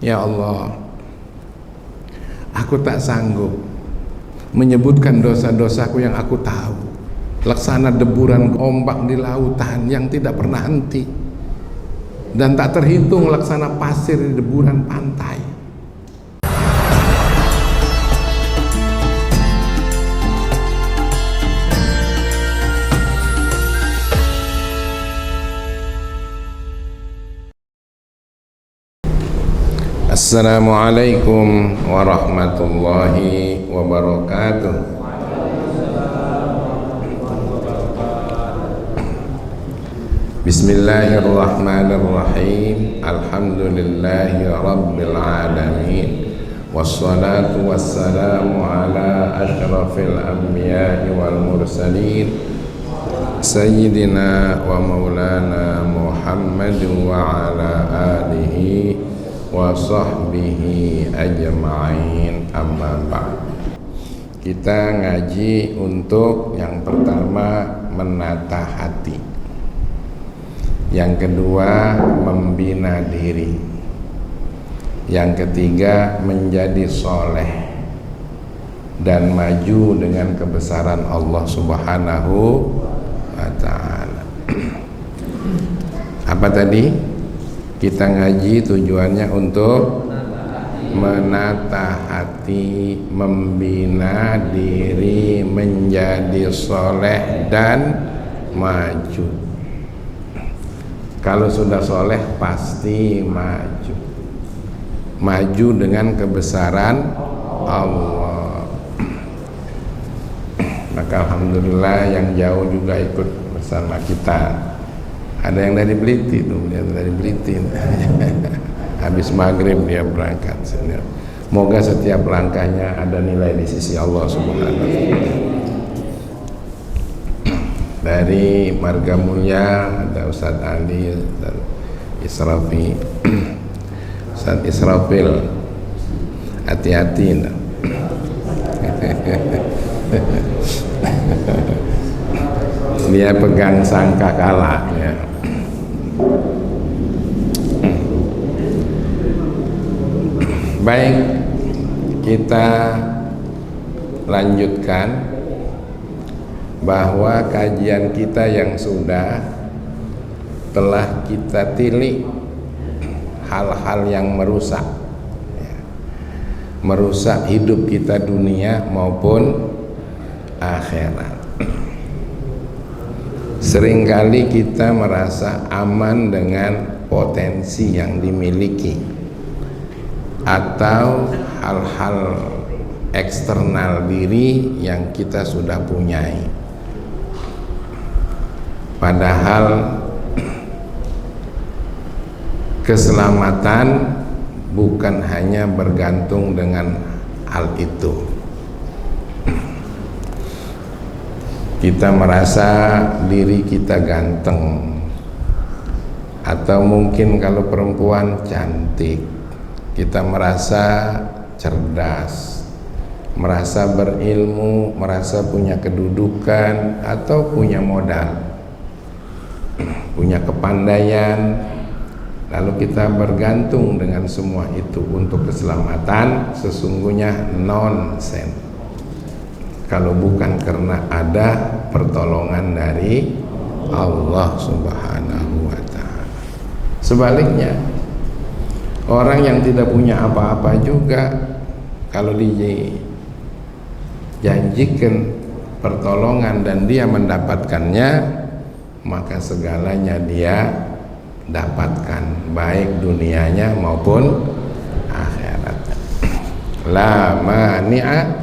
Ya Allah, aku tak sanggup menyebutkan dosa-dosaku yang aku tahu, laksana deburan ombak di lautan yang tidak pernah henti, dan tak terhitung laksana pasir di deburan pantai. Assalamualaikum warahmatullahi wabarakatuh. Bismillahirrahmanirrahim. Alhamdulillahi rabbil alamin. Wassalatu wassalamu ala asyrafil anbiya'i wal mursalin, Sayyidina wa maulana Muhammadin wa ala alihi wa sahbihi ajma'in, amma ba'd. Kita ngaji untuk yang pertama menata hati, yang kedua membina diri, yang ketiga menjadi soleh dan maju dengan kebesaran Allah Subhanahu wa ta'ala. Apa tadi? Kita ngaji tujuannya untuk menata hati, membina diri menjadi soleh dan maju. Kalau sudah soleh pasti maju, maju dengan kebesaran Allah. Maka alhamdulillah yang jauh juga ikut bersama kita. Ada yang dari Beliti tuh, dia dari Beliti. Habis maghrib dia berangkat. Moga setiap langkahnya ada nilai di sisi Allah Subhanahu wa ta'ala. Dari Marga Mulia ada Ustaz Ali, Ustaz Israfi, Ustaz Israfil. Hati-hati. Dia pegang sangka kalah ya. Baik, kita lanjutkan bahwa kajian kita yang sudah telah kita tilik hal-hal yang merusak hidup kita dunia maupun akhirat. Seringkali kita merasa aman dengan potensi yang dimiliki atau hal-hal eksternal diri yang kita sudah punyai. Padahal keselamatan bukan hanya bergantung dengan hal itu. Kita merasa diri kita ganteng, atau mungkin kalau perempuan cantik, kita merasa cerdas, merasa berilmu, merasa punya kedudukan atau punya modal, punya kepandaian, lalu kita bergantung dengan semua itu untuk keselamatan. Sesungguhnya nonsen kalau bukan karena ada pertolongan dari Allah Subhanahu wa ta'ala. Sebaliknya, orang yang tidak punya apa-apa juga, kalau dijanjikan pertolongan dan dia mendapatkannya, maka segalanya dia dapatkan, baik dunianya maupun akhiratnya. La mani'a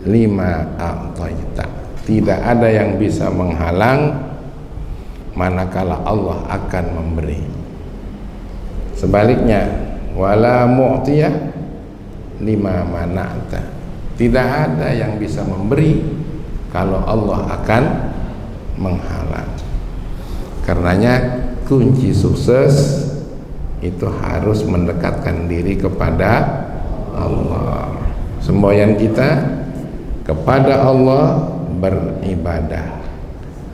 lima a'taita, tidak ada yang bisa menghalang manakala Allah akan memberi. Sebaliknya, wala mu'tiyah lima mana'ta, tidak ada yang bisa memberi kalau Allah akan menghalang. Karenanya kunci sukses itu harus mendekatkan diri kepada Allah. Semboyan kita kepada Allah, beribadah,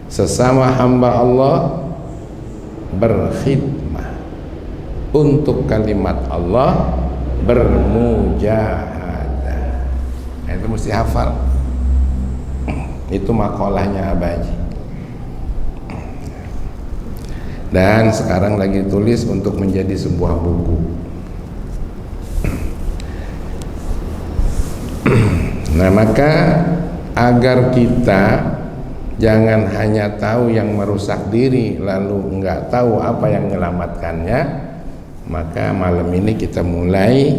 sesama hamba Allah berkhidmah untuk kalimat Allah bermujahadah. Itu mesti hafal. Itu makolahnya Abaji. Dan sekarang lagi tulis untuk menjadi sebuah buku. Nah, maka agar kita jangan hanya tahu yang merusak diri lalu enggak tahu apa yang menyelamatkannya, maka malam ini kita mulai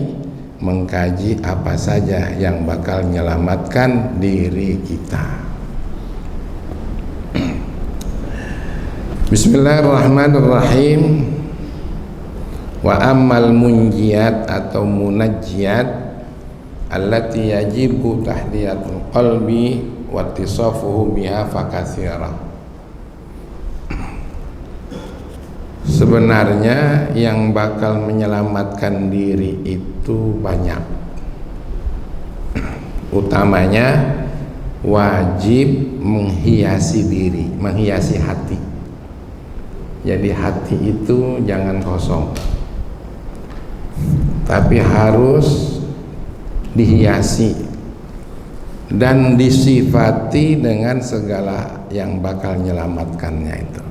mengkaji apa saja yang bakal menyelamatkan diri kita. Bismillahirrahmanirrahim. Wa ammal munjiyat atau munajjiyat allati yajibu tahdiyatul qalbi wa ittisafuhu biha fakatsira. Sebenarnya yang bakal menyelamatkan diri itu banyak. Utamanya wajib menghiasi diri, menghiasi hati. Jadi hati itu jangan kosong, tapi harus dihiasi dan disifati dengan segala yang bakal menyelamatkannya itu.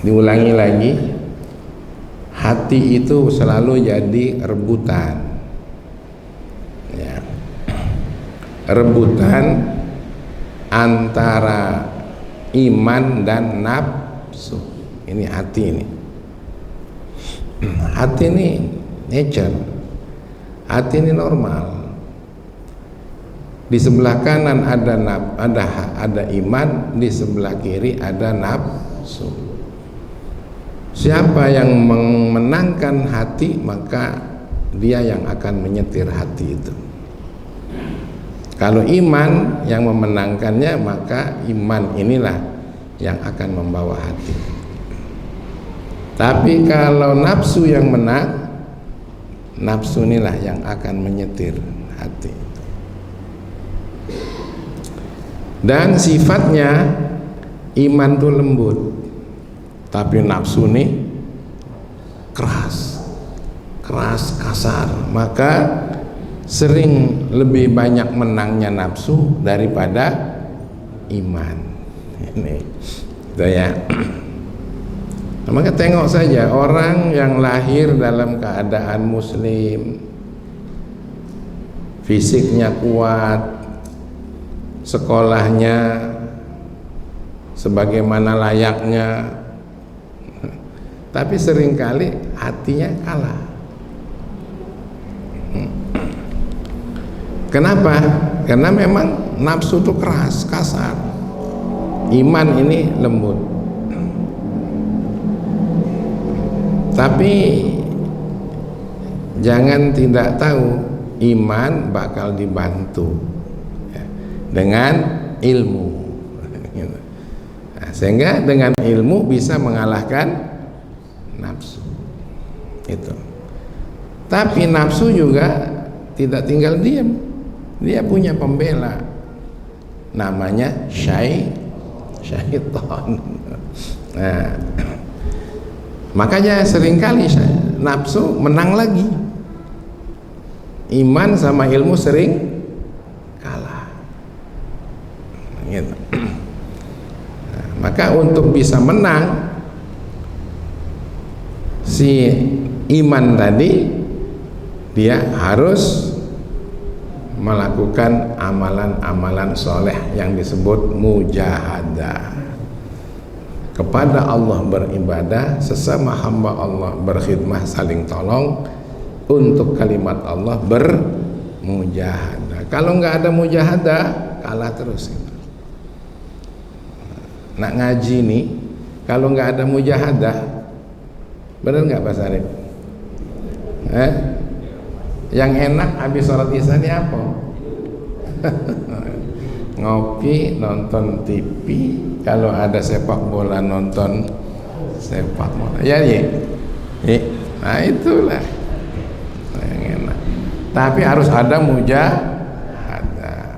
Diulangi lagi, hati itu selalu jadi rebutan, ya. Rebutan antara iman dan nafsu. Ini hati ini. Hati ini nature. Hati ini normal. Di sebelah kanan ada iman, di sebelah kiri ada nafsu. Siapa yang memenangkan hati, maka dia yang akan menyetir hati itu. Kalau iman yang memenangkannya, maka iman inilah yang akan membawa hati. Tapi kalau nafsu yang menang, nafsu inilah yang akan menyetir hati. Dan sifatnya iman itu lembut, tapi nafsu ini keras, kasar. Maka sering lebih banyak menangnya nafsu daripada iman. Ini itu ya. Nah, maka tengok saja orang yang lahir dalam keadaan muslim, fisiknya kuat, sekolahnya sebagaimana layaknya, tapi seringkali hatinya kalah. Kenapa? Karena memang nafsu itu keras, kasar. Iman ini lembut. Tapi jangan tidak tahu, iman bakal dibantu ya, dengan ilmu. Nah, sehingga dengan ilmu bisa mengalahkan nafsu. Itu. Tapi nafsu juga tidak tinggal diam. Dia punya pembela. Namanya syaitan. Nah, makanya seringkali nafsu menang lagi. Iman sama ilmu sering kalah. Gitu. Nah, maka untuk bisa menang si iman tadi, dia harus melakukan amalan-amalan soleh yang disebut mujahadah. Kepada Allah beribadah, sesama hamba Allah berkhidmah, saling tolong untuk kalimat Allah, bermujahadah. Kalau nggak ada mujahadah, kalah terus. Nak ngaji nih, kalau nggak ada mujahadah, benar nggak Pak Sarip? Yang enak habis sholat isya ini apa? Ngopi, nonton TV, kalau ada sepak bola nonton sepak bola. Ya, nah itulah yang enak. Tapi harus ada mujahadah.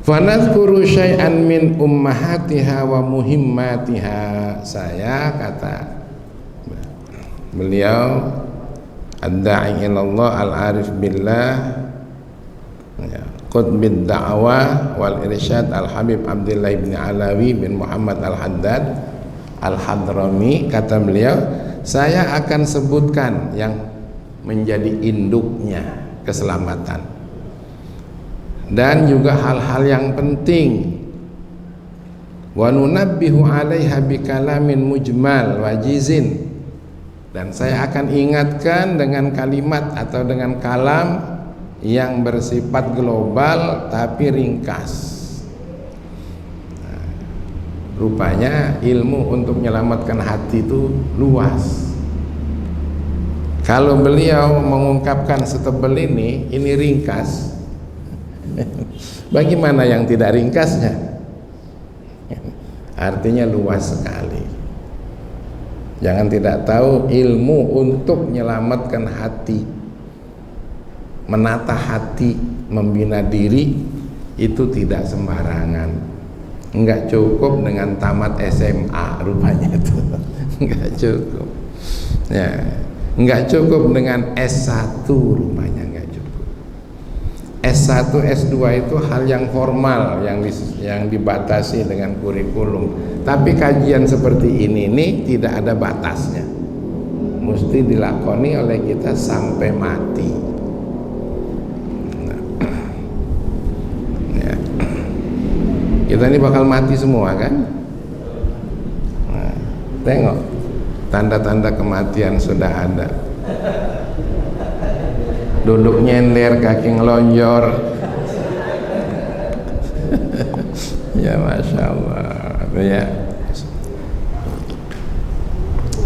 Fanadhkuru syai'an min ummahatiha wa muhimmatiha. Saya kata beliau ad-da'i ilallah al-arif billah, ya, qutbid da'wah wal irsyad al-habib Abdullah bin Alawi bin Muhammad al-Haddad al-Hadrami. Kata beliau, saya akan sebutkan yang menjadi induknya keselamatan dan juga hal-hal yang penting. Wa nunabbihu 'alaiha bikalamin mujmal wajizin, dan saya akan ingatkan dengan kalimat atau dengan kalam yang bersifat global tapi ringkas. Nah, rupanya ilmu untuk menyelamatkan hati itu luas. Kalau beliau mengungkapkan setebal ini ringkas. Bagaimana yang tidak ringkasnya? Artinya luas sekali. Jangan tidak tahu, ilmu untuk menyelamatkan hati, menata hati, membina diri itu tidak sembarangan. Enggak cukup dengan tamat SMA rupanya itu. Enggak cukup. Ya, enggak cukup dengan S1 rupanya, enggak cukup. S1, S2 itu hal yang formal yang dibatasi dengan kurikulum. Tapi kajian seperti ini nih tidak ada batasnya. Mesti dilakoni oleh kita sampai mati. Nah, ya. Kita ini bakal mati semua kan? Nah, tengok tanda-tanda kematian sudah ada. Duduk nyender, kaki ngelonjor. Ya Masya Allah, ya.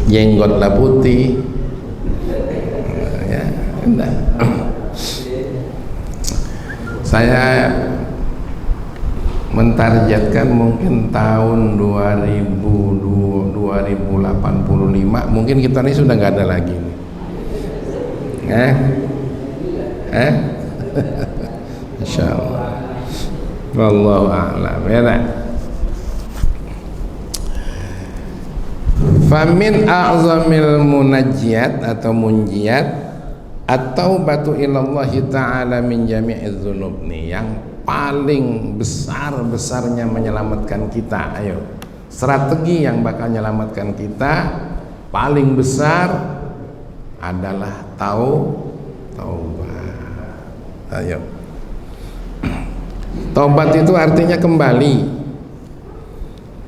Jenggotlah putih. Ya, enggak. Saya mentargetkan mungkin tahun 2085 mungkin kita ini sudah nggak ada lagi. Insyaallah. Wallahu a'lam. Ya tak? Famin a'zamil munajjiyat atau munjiyat at-taubatu ilallahi ta'ala min jami'iz dzunub, nih yang paling besar-besarnya menyelamatkan kita. Ayo, strategi yang bakal menyelamatkan kita paling besar adalah taubat. Ayo. Taubat itu artinya kembali.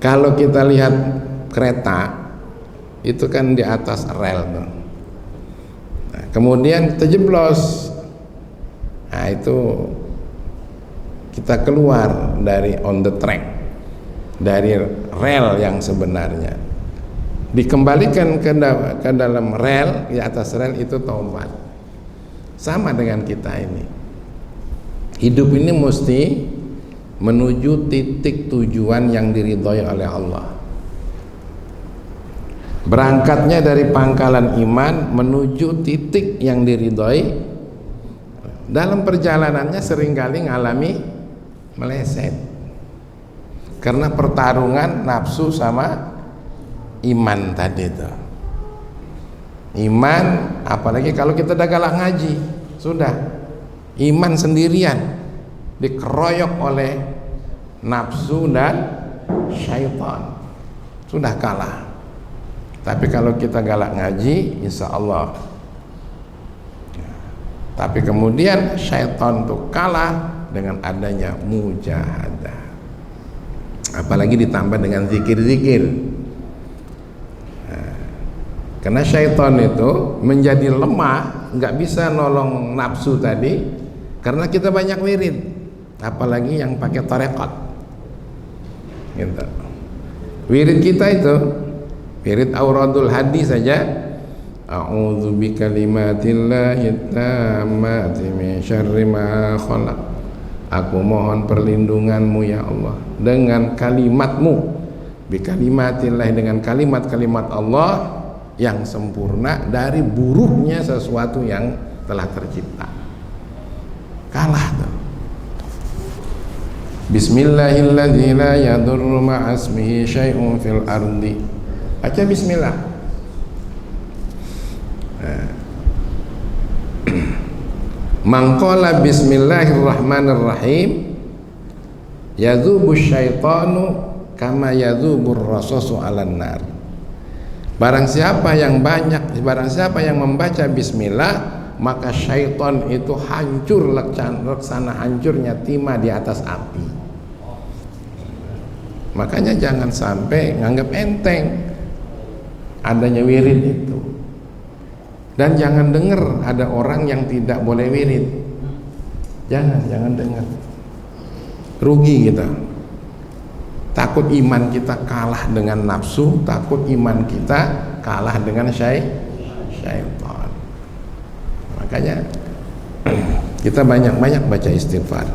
Kalau kita lihat kereta itu kan di atas rel tuh. Nah, kemudian terjeblos. Nah, itu kita keluar dari on the track, dari rel yang sebenarnya. Dikembalikan ke dalam rel, di atas rel, itu taubat. Sama dengan kita ini. Hidup ini mesti menuju titik tujuan yang diridhoi oleh Allah. Berangkatnya dari pangkalan iman menuju titik yang diridhoi. Dalam perjalanannya seringkali ngalami meleset karena pertarungan nafsu sama iman tadi itu. Iman, apalagi kalau kita udah galak ngaji, sudah iman sendirian dikeroyok oleh nafsu dan syaitan, sudah kalah. Tapi kalau kita galak ngaji, insya Allah. Tapi kemudian syaitan itu kalah dengan adanya mujahadah, apalagi ditambah dengan zikir-zikir. Karena syaitan itu menjadi lemah, nggak bisa nolong nafsu tadi, karena kita banyak wirid, apalagi yang pakai tarekat. Gitu. Wirid kita itu, wirid auradul hadis saja, a'udzu bikalimatillahi tammati min syarri ma khalaq. Aku mohon perlindunganmu ya Allah dengan kalimatmu, bikalimatillah, dengan kalimat-kalimat Allah yang sempurna dari buruknya sesuatu yang telah tercipta. Kalah tuh. Bismillahilladzi la yadurru ma'asmihi syai'un fil ardi. Baca bismillah. Nah, Man qala bismillahirrahmanirrahim yadzubu syaitanu kama yadzubur rasasu 'alan nar. Barang siapa yang membaca bismillah, maka syaitan itu hancur laksana hancurnya timah di atas api. Makanya jangan sampai nganggap enteng adanya wirid itu. Dan jangan dengar ada orang yang tidak boleh wirid. Jangan dengar. Rugi kita. Takut iman kita kalah dengan nafsu, takut iman kita kalah dengan syaitan. Makanya kita banyak-banyak baca istighfar.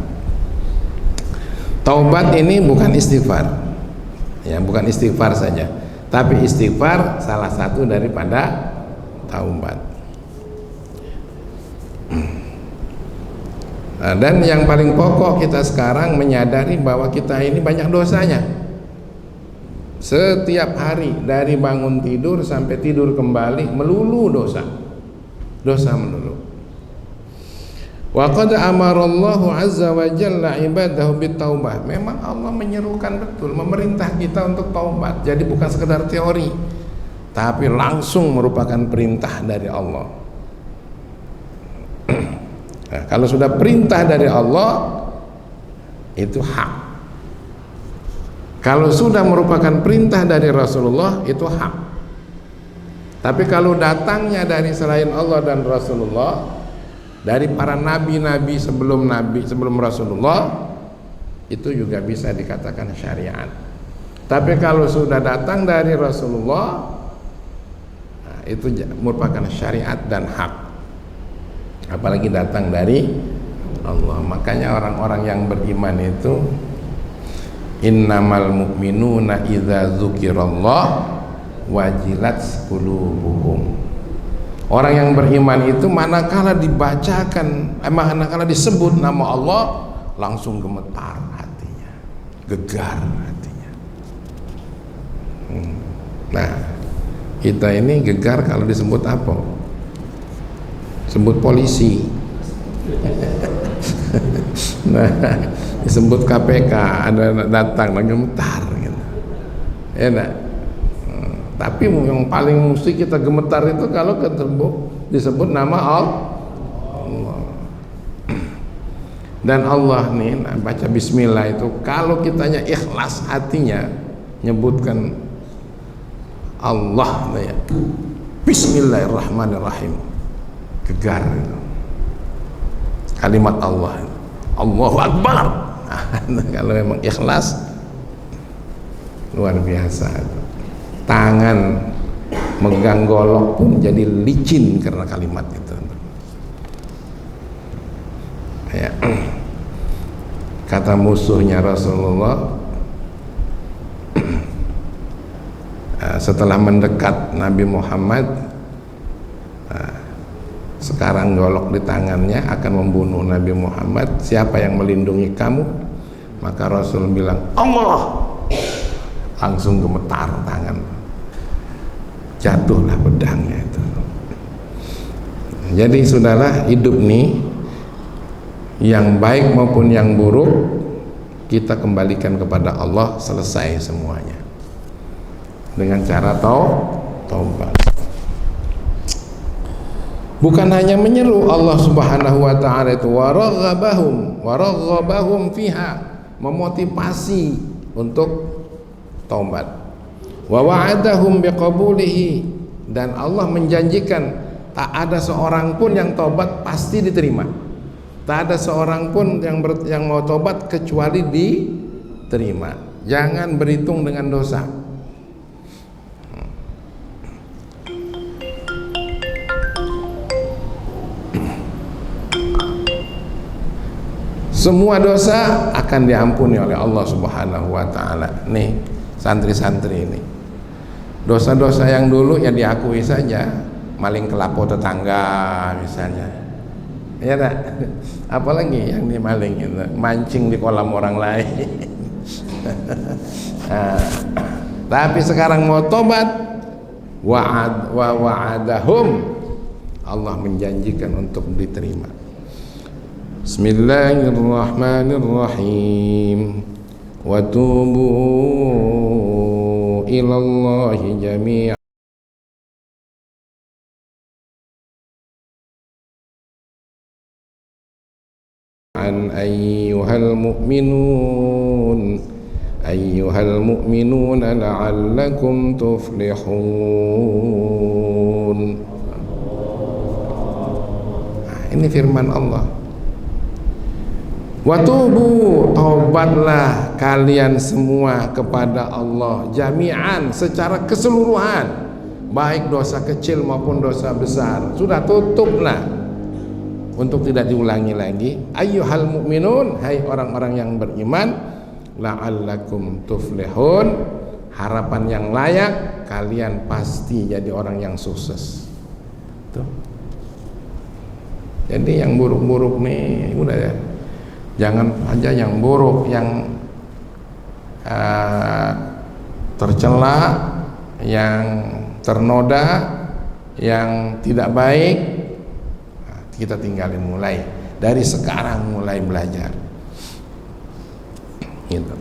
Taubat ini bukan istighfar. Ya, bukan istighfar saja, tapi istighfar salah satu daripada taubat. Dan yang paling pokok kita sekarang menyadari bahwa kita ini banyak dosanya. Setiap hari dari bangun tidur sampai tidur kembali melulu dosa melulu. Wa qad amarallahu azza wa jalla ibadahu bitaubah. Memang Allah menyerukan betul, memerintah kita untuk taubat. Jadi bukan sekedar teori, tapi langsung merupakan perintah dari Allah. Nah, kalau sudah perintah dari Allah itu hak. Kalau sudah merupakan perintah dari Rasulullah itu hak. Tapi kalau datangnya dari selain Allah dan Rasulullah, dari para nabi sebelum Rasulullah, itu juga bisa dikatakan syariat. Tapi kalau sudah datang dari Rasulullah, nah, itu merupakan syariat dan hak. Apalagi datang dari Allah. Makanya orang-orang yang beriman itu innamal mu'minuna idza dzukirallah wajilat qulubuhum. Orang yang beriman itu manakala disebut nama Allah langsung gemetar hatinya, gegar hatinya. Nah, kita ini gegar kalau disebut apa? Sebut polisi. Nah, disebut KPK ada datang gemetar gitu. Ya enggak? Tapi yang paling mesti kita gemetar itu kalau disebut nama Allah. Dan Allah nih, baca bismillah itu kalau kitanya ikhlas hatinya nyebutkan Allah ya. Bismillahirrahmanirrahim. Gegar itu. Kalimat Allah. Allahu Akbar. Nah, kalau memang ikhlas luar biasa. Tangan megang golok pun jadi licin karena kalimat itu. Ya. Kata musuhnya Rasulullah setelah mendekat Nabi Muhammad, sekarang golok di tangannya akan membunuh Nabi Muhammad, siapa yang melindungi kamu? Maka Rasul bilang Allah. Langsung gemetar tangan, jatuhlah pedangnya itu. Jadi sudahlah, hidup nih yang baik maupun yang buruk kita kembalikan kepada Allah, selesai semuanya dengan cara taubat. Bukan hanya menyeru Allah Subhanahu wa taala itu waraghabahum fiha, memotivasi untuk taubat. Wa wa'adahum biqabulihi, dan Allah menjanjikan tak ada seorang pun yang taubat pasti diterima. Tak ada seorang pun yang mau taubat kecuali diterima. Jangan berhitung dengan dosa. Semua dosa akan diampuni oleh Allah Subhanahu wa taala. Nih, santri-santri ini. Dosa-dosa yang dulu ya diakui saja, maling kelapo tetangga misalnya. Ya tak? Apalagi yang dimaling itu, mancing di kolam orang lain. Nah, tapi sekarang mau tobat, wa'adahum, Allah menjanjikan untuk diterima. Bismillahirrahmanirrahim. Wa tubu ilallahi jami'an ayyuhal mu'minun la'allakum tuflihun. Nah, ini firman Allah. Watubu, taubatlah kalian semua kepada Allah jami'an, secara keseluruhan, baik dosa kecil maupun dosa besar. Sudah tutuplah untuk tidak diulangi lagi. Ayyuhal mu'minun, hai orang-orang yang beriman, la'allakum tuflihun, harapan yang layak, kalian pasti jadi orang yang sukses. Tuh. Jadi yang buruk-buruk nih udah ya, jangan aja yang buruk, yang tercela, yang ternoda, yang tidak baik, kita tinggalin, mulai dari sekarang, mulai belajar gitu.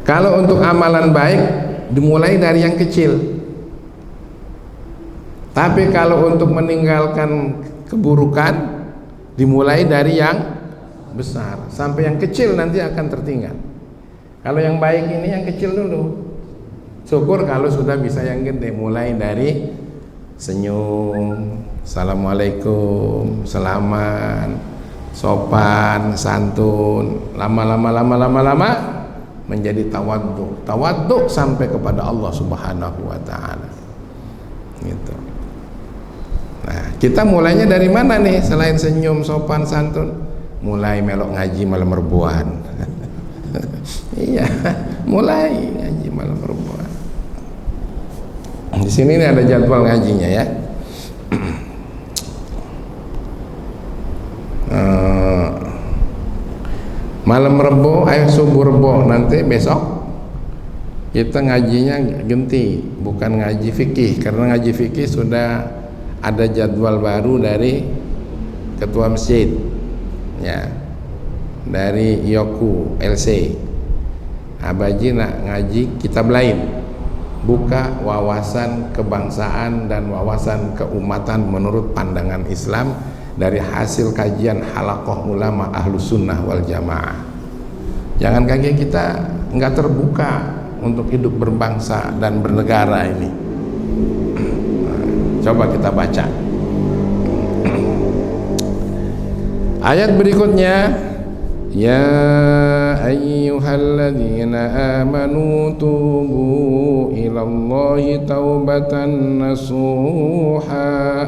Kalau untuk amalan baik dimulai dari yang kecil, tapi kalau untuk meninggalkan keburukan dimulai dari yang besar, sampai yang kecil nanti akan tertinggal. Kalau yang baik ini yang kecil dulu, syukur kalau sudah bisa yang gede, mulai dari senyum, assalamualaikum, selamat, sopan, santun, lama-lama menjadi tawaddu sampai kepada Allah Subhanahu wa taala. Gitu. Nah, kita mulainya dari mana nih selain senyum, sopan, santun? Mulai melok ngaji malam Rebuan. Iya, mulai ngaji malam Rebuan. Di sini nih ada jadwal ngajinya ya. Malam Rebo, ayo subuh Rebo, nanti besok kita ngajinya ganti, bukan ngaji fikih, karena ngaji fikih sudah ada jadwal baru dari ketua masjid ya, dari Yoku LC. Abaji nak ngaji kitab lain, buka wawasan kebangsaan dan wawasan keumatan menurut pandangan Islam dari hasil kajian halaqah ulama ahlus sunnah wal jamaah. Jangan kaget kita nggak terbuka untuk hidup berbangsa dan bernegara ini. Coba kita baca ayat berikutnya. Ya ayyuhalladzina amanu tubu ilallahi taubatan nasuha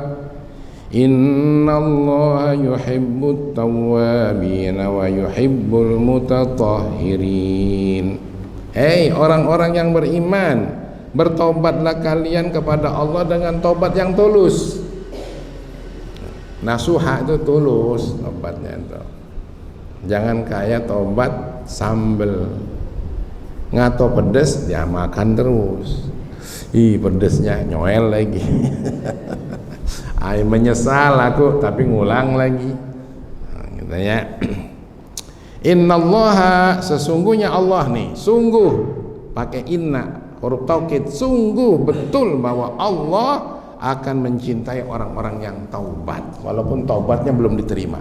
innallaha yuhibbut tawwabin wa yuhibbul mutatahhirin. Hei orang-orang yang beriman, bertobatlah kalian kepada Allah dengan tobat yang tulus. Nasuha itu tulus tobatnya itu. Jangan kayak tobat sambel, ngato pedes dia makan terus. Ih pedesnya nyoel lagi. Ay menyesal aku tapi ngulang lagi. Nah, gitu ya. Innallaha, sesungguhnya Allah nih, sungguh pakai inna huruf taukid, sungguh betul bahwa Allah akan mencintai orang-orang yang taubat walaupun taubatnya belum diterima.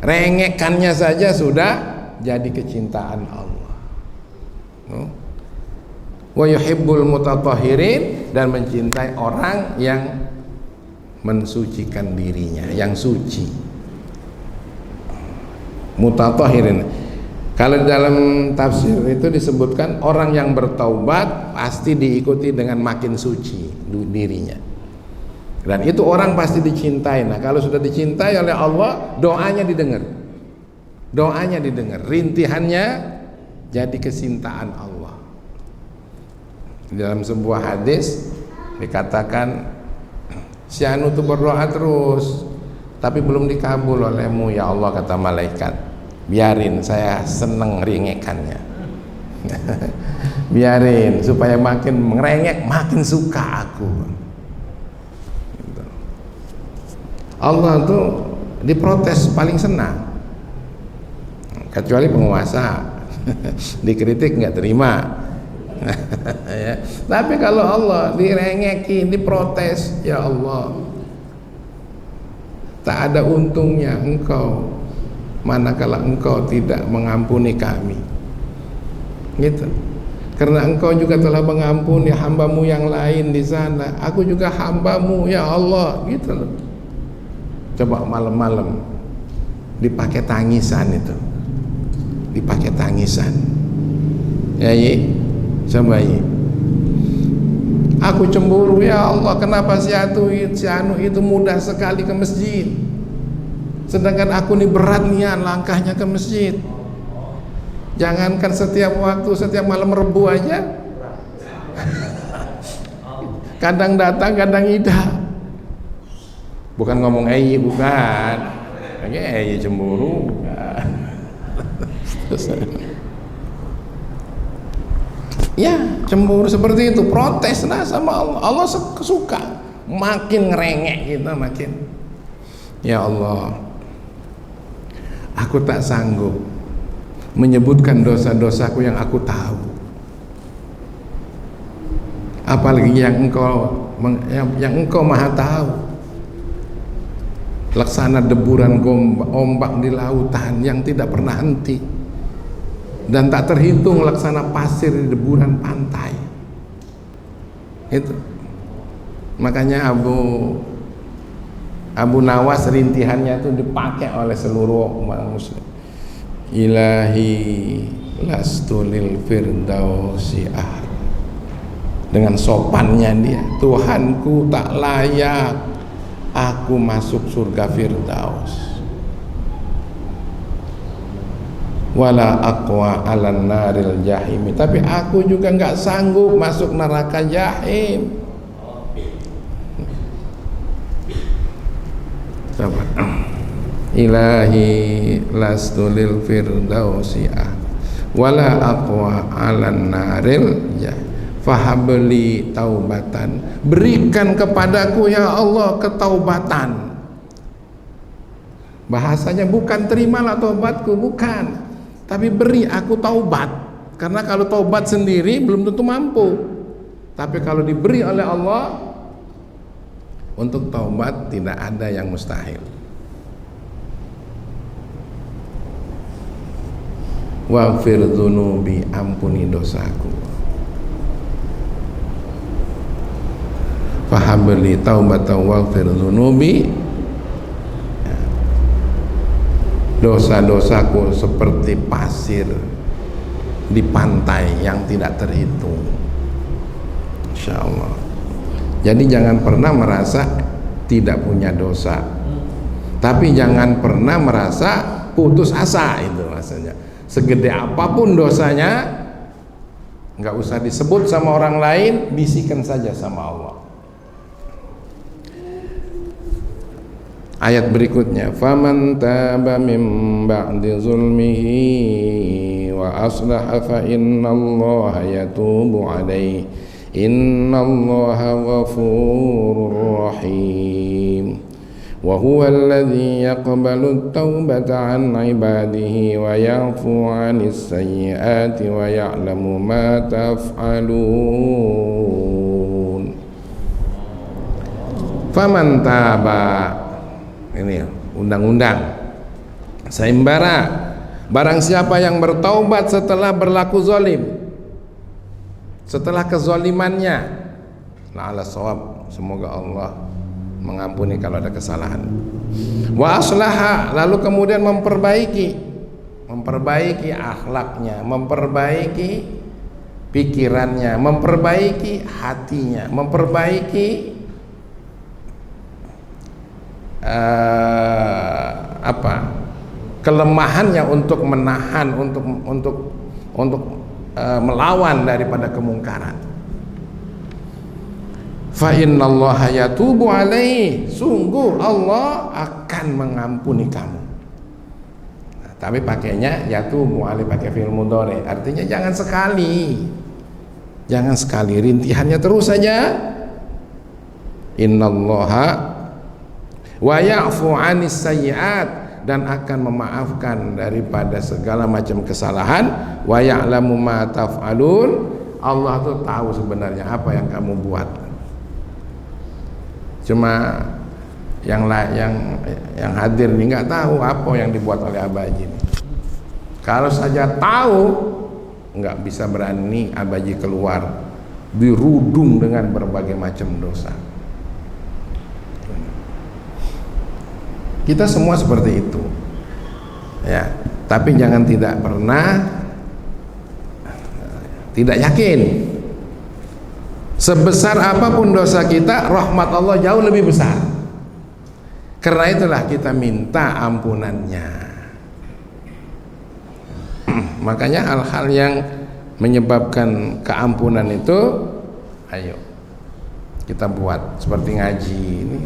Rengekannya saja sudah jadi kecintaan Allah. Wa yuhibbul mutatahhirin, dan mencintai orang yang mensucikan dirinya, yang suci. Mutatahhirin. Kalau dalam tafsir itu disebutkan orang yang bertaubat pasti diikuti dengan makin suci dirinya. Dan itu orang pasti dicintai. Nah, kalau sudah dicintai oleh Allah, doanya didengar. Doanya didengar, rintihannya jadi kecintaan Allah. Dalam sebuah hadis dikatakan, si anu itu berdoa terus tapi belum dikabul olehmu ya Allah, kata malaikat. Biarin, saya seneng ringekannya. Biarin supaya makin merengek, makin suka aku. Allah tuh diprotes paling senang, kecuali penguasa dikritik nggak terima ya. Tapi kalau Allah direngekin, diprotes, ya Allah, tak ada untungnya engkau manakala engkau tidak mengampuni kami, gitu. Karena engkau juga telah mengampuni hambamu yang lain di sana, aku juga hambamu ya Allah, gitu loh. Coba malam-malam dipakai tangisan itu, dipakai tangisan ya, coba aku cemburu ya Allah, kenapa si Anu itu mudah sekali ke masjid, sedangkan aku nih berat nian langkahnya ke masjid. Jangankan setiap waktu, setiap malam Rebu aja kadang datang, kadang tidak. Bukan ngomong bukan. Kayak cemburu. Ya, cemburu seperti itu, protes lah sama Allah. Allah suka, makin ngerengek kita makin. Ya Allah, aku tak sanggup menyebutkan dosa-dosaku yang aku tahu, apalagi yang engkau maha tahu. Laksana deburan ombak di lautan yang tidak pernah henti, dan tak terhitung laksana pasir di deburan pantai. Itu makanya Abu Nawas rintihannya itu dipakai oleh seluruh umat muslim. Ilahi lastu lil firdausi ahli. Dengan sopannya dia, Tuhanku tak layak aku masuk surga Firdaus. Wala aqwa alan naril jahim, tapi aku juga nggak sanggup masuk neraka jahim. Coba. Ilahi lastu lil firdausi wala aqwa alan naril jahim fahabli taubatan, berikan kepadaku ya Allah ketaubatan. Bahasanya bukan terimalah taubatku, bukan, tapi beri aku taubat. Karena kalau taubat sendiri belum tentu mampu, tapi kalau diberi oleh Allah, untuk taubat tidak ada yang mustahil. Waghfir dzunubi, ampuni dosaku. Fahabli taubatan waghfir dzunubi, dosa-dosaku seperti pasir di pantai yang tidak terhitung. Insyaallah. Jadi jangan pernah merasa tidak punya dosa, tapi jangan pernah merasa putus asa. Itu maksudnya, segede apapun dosanya, nggak usah disebut sama orang lain, bisikan saja sama Allah. Ayat berikutnya, faman taba min ba'di zulmihi wa aslaha fa innallaha yatubu alaihi innallaha ghafurur rahim wa huwa alladhi yaqbalu at-taubata 'an 'ibadihi wa ya'fu 'anis sayyi'ati wa ya'lamu ma taf'alun. Faman taba, ini undang-undang sayembara, barang siapa yang bertaubat setelah berlaku zalim, setelah kezalimannya, la'ala shawab, semoga Allah mengampuni kalau ada kesalahan. Wa aslaha, lalu kemudian memperbaiki akhlaknya, memperbaiki pikirannya, memperbaiki hatinya, memperbaiki kelemahannya untuk menahan, untuk melawan daripada kemungkaran. Fa innallaha yatubu alaihi, sungguh Allah akan mengampuni kamu. Nah, tapi pakainya yatubu alaihi, pakai fi'il mudhari, artinya jangan sekali, rintihannya terus saja. Innallaha wa ya'fu 'anis sayyi'at, dan akan memaafkan daripada segala macam kesalahan, wa ya'lamu ma taf'alun, Allah tuh tahu sebenarnya apa yang kamu buat. Cuma yang hadir ini nggak tahu apa yang dibuat oleh Abah Haji ini. Kalau saja tahu, nggak bisa berani Abah Haji keluar dirudung dengan berbagai macam dosa. Kita semua seperti itu, ya. Tapi jangan tidak yakin. Sebesar apapun dosa kita, rahmat Allah jauh lebih besar. Karena itulah kita minta ampunannya. Makanya hal-hal yang menyebabkan keampunan itu, ayo kita buat, seperti ngaji ini.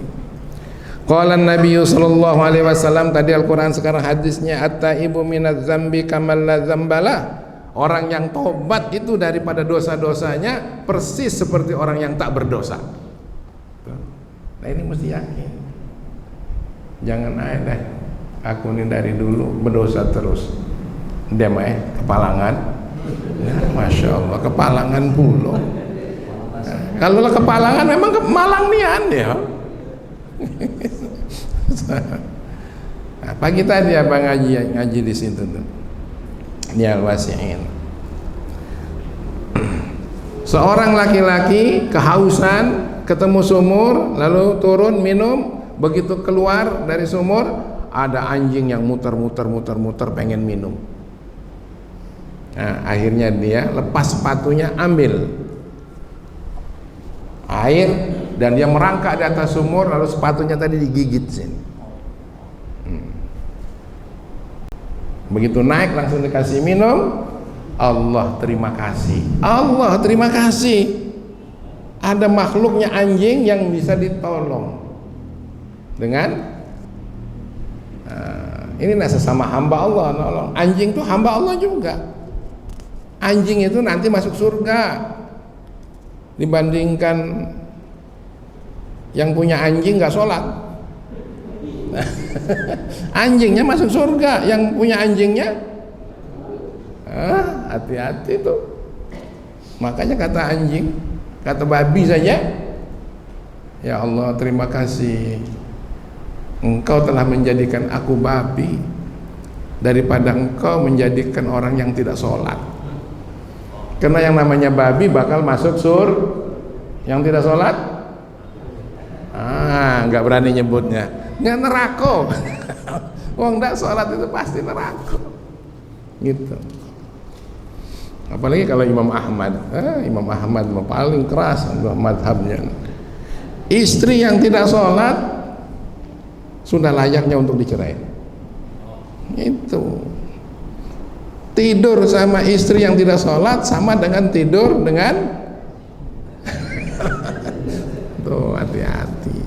Qala Nabi sallallahu alaihi wasallam, tadi Al-Qur'an, sekarang hadisnya, at-taibu minadz dzambi kamal la dzambalah. Orang yang tobat itu daripada dosa-dosanya persis seperti orang yang tak berdosa. Nah ini mesti yakin. Jangan ada aku ini dari dulu berdosa terus. Dia mah kepalangan. Ya, Masya Allah, kepalangan pula. Nah, kalau kepalangan memang kemalang nian ya. Nah, pagi tadi abang ngaji di situ tuh. Ini Al-Wasi'in. Seorang laki-laki kehausan, ketemu sumur, lalu turun minum. Begitu keluar dari sumur, ada anjing yang muter pengen minum. Nah, akhirnya dia lepas sepatunya, ambil air, dan dia merangkak di atas sumur, lalu sepatunya tadi digigit sini. Begitu naik langsung dikasih minum. Allah terima kasih. Allah terima kasih. Ada makhluknya anjing yang bisa ditolong dengan ini sesama hamba Allah nolong. Anjing itu hamba Allah juga. Anjing itu nanti masuk surga dibandingkan yang punya anjing nggak sholat. Anjingnya masuk surga, yang punya anjingnya hati-hati tuh. Makanya kata anjing, kata babi saja, ya Allah terima kasih, Engkau telah menjadikan aku babi daripada Engkau menjadikan orang yang tidak sholat. Karena yang namanya babi bakal masuk yang tidak sholat, nggak berani nyebutnya, nggak neraka. Wong nggak sholat itu pasti neraka, gitu. Apalagi kalau Imam Ahmad, Imam Ahmad paling keras madhabnya. Istri yang tidak sholat sudah layaknya untuk dicerai. Itu tidur sama istri yang tidak sholat sama dengan tidur dengan tuh, hati-hati.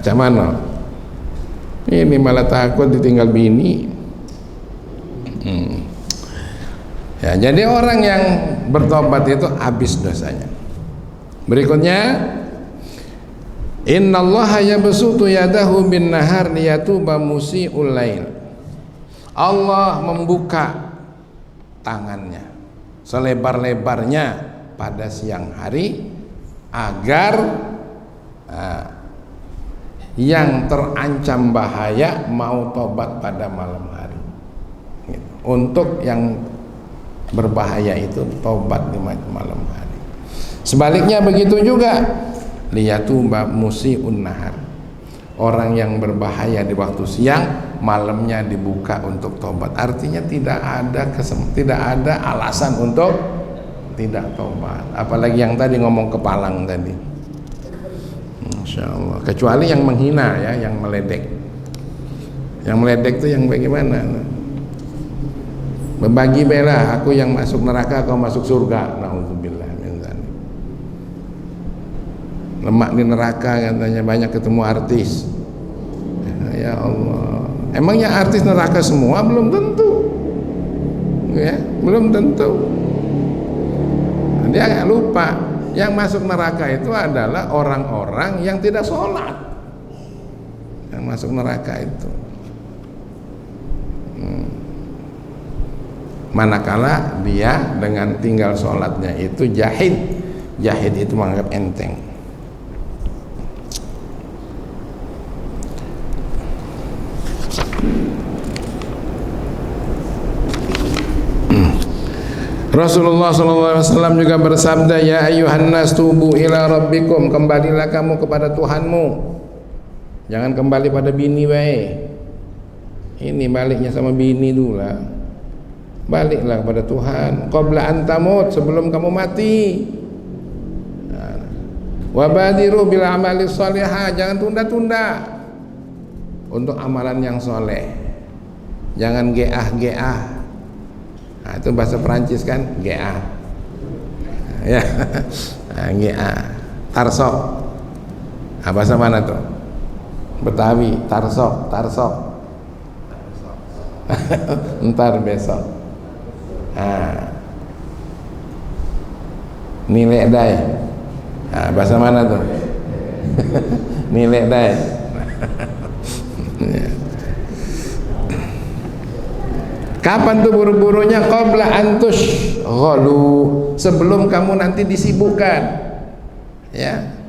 Camano ini malah takut ditinggal bini. Ya, jadi orang yang bertobat itu habis dosanya. Berikutnya, innallaha yabsutu yadahu bin nahar liyatuba musii'ul lail. Allah membuka tangannya selebar-lebarnya pada siang hari agar yang terancam bahaya mau tobat pada malam hari. Untuk yang berbahaya itu tobat di malam hari. Sebaliknya begitu juga, liyatuba musii'un nahar. Orang yang berbahaya di waktu siang, malamnya dibuka untuk tobat. Artinya tidak ada alasan untuk tidak tobat. Apalagi yang tadi ngomong kepalang tadi. Masya Allah. Kecuali yang menghina ya, yang meledek. Yang meledek itu yang bagaimana? Membagi bela, aku yang masuk neraka, kau masuk surga. Nauzubillah min dzalik. Lemak di neraka katanya, banyak ketemu artis. Ya Allah, emangnya artis neraka semua? Belum tentu. Ya, belum tentu. Dia agak lupa, yang masuk neraka itu adalah orang-orang yang tidak sholat. yang masuk neraka itu. Manakala dia dengan tinggal sholatnya itu jahid itu menganggap enteng. Rasulullah SAW juga bersabda, ya ayyuhan nas tubu ila rabbikum, kembalilah kamu kepada Tuhanmu, jangan kembali pada bini wae. Ini baliknya sama bini dulu lah, baliklah kepada Tuhan. Qabla an tamut, sebelum kamu mati. Wabadiru bil amali sholihah, jangan tunda-tunda untuk amalan yang soleh, jangan geah. Nah, itu bahasa Perancis kan, GA. Ya. GA. Tarsok. Nah, bahasa mana tuh? Betawi, tarsok. Ntar besok. Nah. Nilai dai. Nah, bahasa mana tuh? Nilai dai. Kapan tuh buru-burunya? Qabla antus ghalu, sebelum kamu nanti disibukkan. Ya,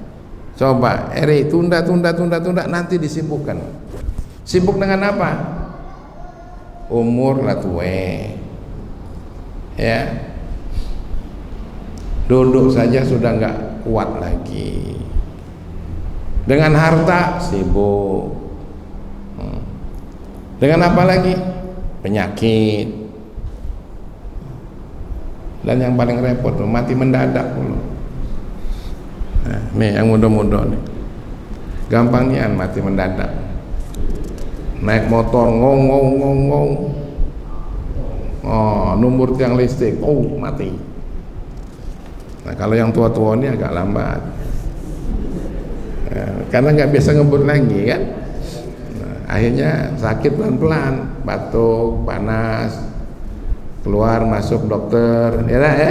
coba tunda nanti disibukkan. Sibuk dengan apa? Umur lah tuwe. Ya, duduk saja sudah nggak kuat lagi. Dengan harta sibuk. Dengan apa lagi? Penyakit. Dan yang paling repot tuh mati mendadak dulu. Nah, nih yang muda-muda nih, gampang nih mati mendadak. Naik motor ngong. Oh, numur tiang listrik, oh mati. Nah, kalau yang tua-tua ini agak lambat, karena nggak biasa ngebut lagi kan. Akhirnya sakit pelan-pelan, batuk, panas, keluar masuk dokter, ya.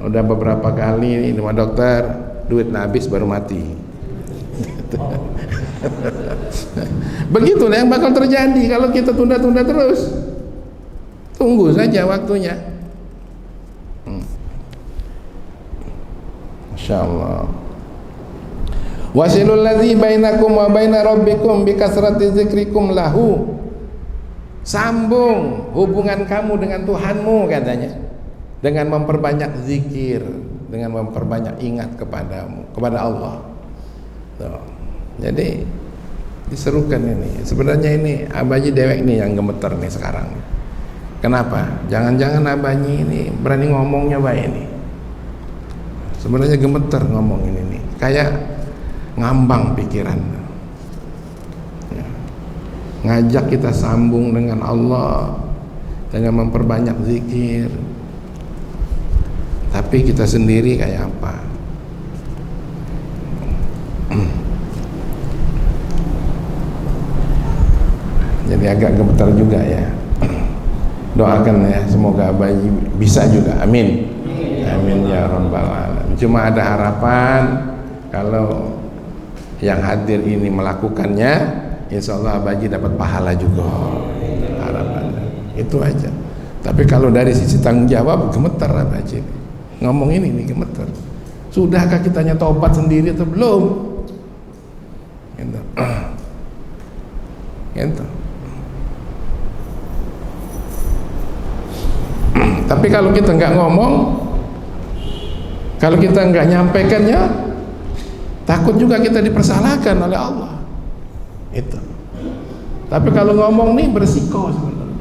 Udah beberapa kali ini sama dokter, duit habis baru mati. Begitulah yang bakal terjadi kalau kita tunda-tunda terus. Tunggu saja waktunya. Insyaallah. Wasilul ladzi bainakum wa baina rabbikum bi kasrati dzikrikum lahu, sambung hubungan kamu dengan Tuhanmu katanya dengan memperbanyak zikir, dengan memperbanyak ingat kepada Allah. Tuh. Jadi diserukan ini. Sebenarnya ini Abaji dewek nih yang gemeter nih sekarang. Kenapa? Jangan-jangan Abaji ini berani ngomongnya baik ini. Sebenarnya gemeter ngomong ini nih. Kayak ngambang pikiran, ya. Ngajak kita sambung dengan Allah dengan memperbanyak zikir, tapi kita sendiri kayak apa? Jadi agak gemetar juga ya. Doakan ya, semoga Abaji bisa juga, amin. Amin ya rabbal alamin. Cuma ada harapan kalau yang hadir ini melakukannya, insya Allah Abaji dapat pahala juga, harapannya itu aja. Tapi kalau dari sisi tanggung jawab, gemeter Abaji ngomong ini gemeter. Sudahkah kitanya tobat sendiri atau belum? Gitu. Gitu. Tapi kalau kita nggak ngomong, kalau kita nggak nyampaikannya, takut juga kita dipersalahkan oleh Allah. Itu. Tapi kalau ngomong nih bersiko sebenarnya.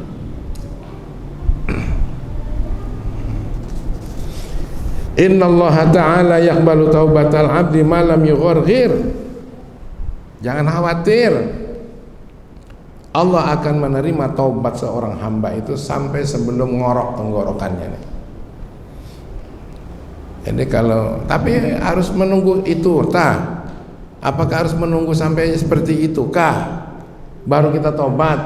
Innallaha ta'ala yaqbalu taubatal 'abdi ma lam yugharghir. Jangan khawatir. Allah akan menerima taubat seorang hamba itu sampai sebelum ngorok tenggorokannya nih. Jadi tapi harus menunggu itu, apakah harus menunggu sampai seperti itu kah baru kita tobat?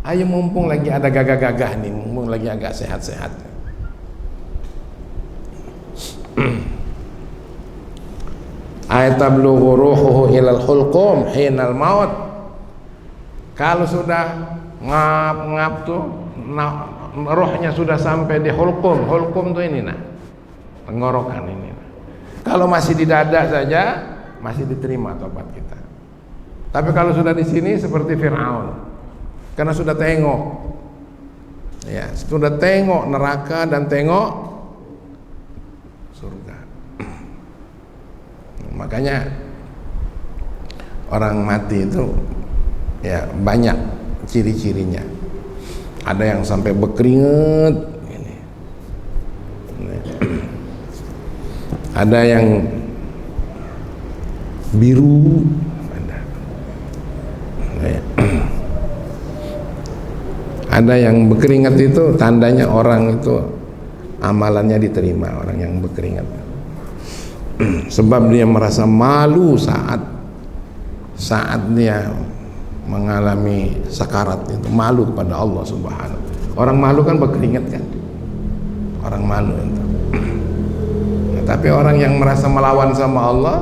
Ayo mumpung lagi ada gagah-gagah nih, mumpung lagi agak sehat-sehat. Ayatablu ruhuhu ilal hulqum hinal maut. Kalau sudah ngap-ngap tuh, rohnya sudah sampai di hulqum. Hulqum tuh ini nah, tenggorokan ini. Kalau masih di dada saja, masih diterima tobat kita. Tapi kalau sudah di sini seperti Fir'aun, karena sudah tengok, ya sudah tengok neraka dan tengok surga. Makanya orang mati itu ya banyak ciri-cirinya. Ada yang sampai berkeringat, ada yang biru, ada yang berkeringat itu tandanya orang itu amalannya diterima, orang yang berkeringat. Sebab dia merasa malu saat dia mengalami sakarat itu, malu kepada Allah Subhanahu. Orang malu kan berkeringat kan, orang malu itu. Tapi orang yang merasa melawan sama Allah,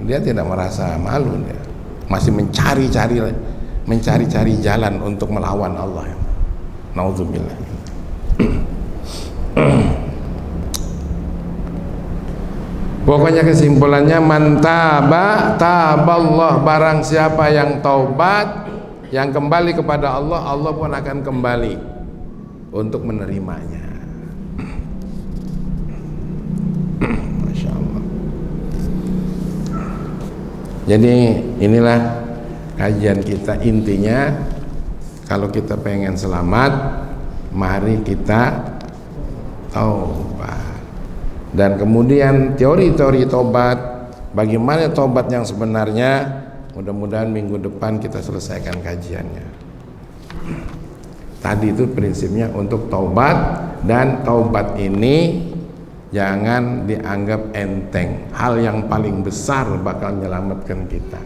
dia tidak merasa malu, dia masih mencari-cari jalan untuk melawan Allah. Nauzubillah. Pokoknya kesimpulannya, man taballah, barang siapa yang taubat, yang kembali kepada Allah, Allah pun akan kembali untuk menerimanya. Masya Allah. Jadi inilah kajian kita, intinya kalau kita pengen selamat, mari kita taubat. Dan kemudian teori-teori tobat, bagaimana tobat yang sebenarnya, mudah-mudahan minggu depan kita selesaikan kajiannya. Tadi itu prinsipnya untuk taubat, dan taubat ini jangan dianggap enteng, hal yang paling besar bakal menyelamatkan kita.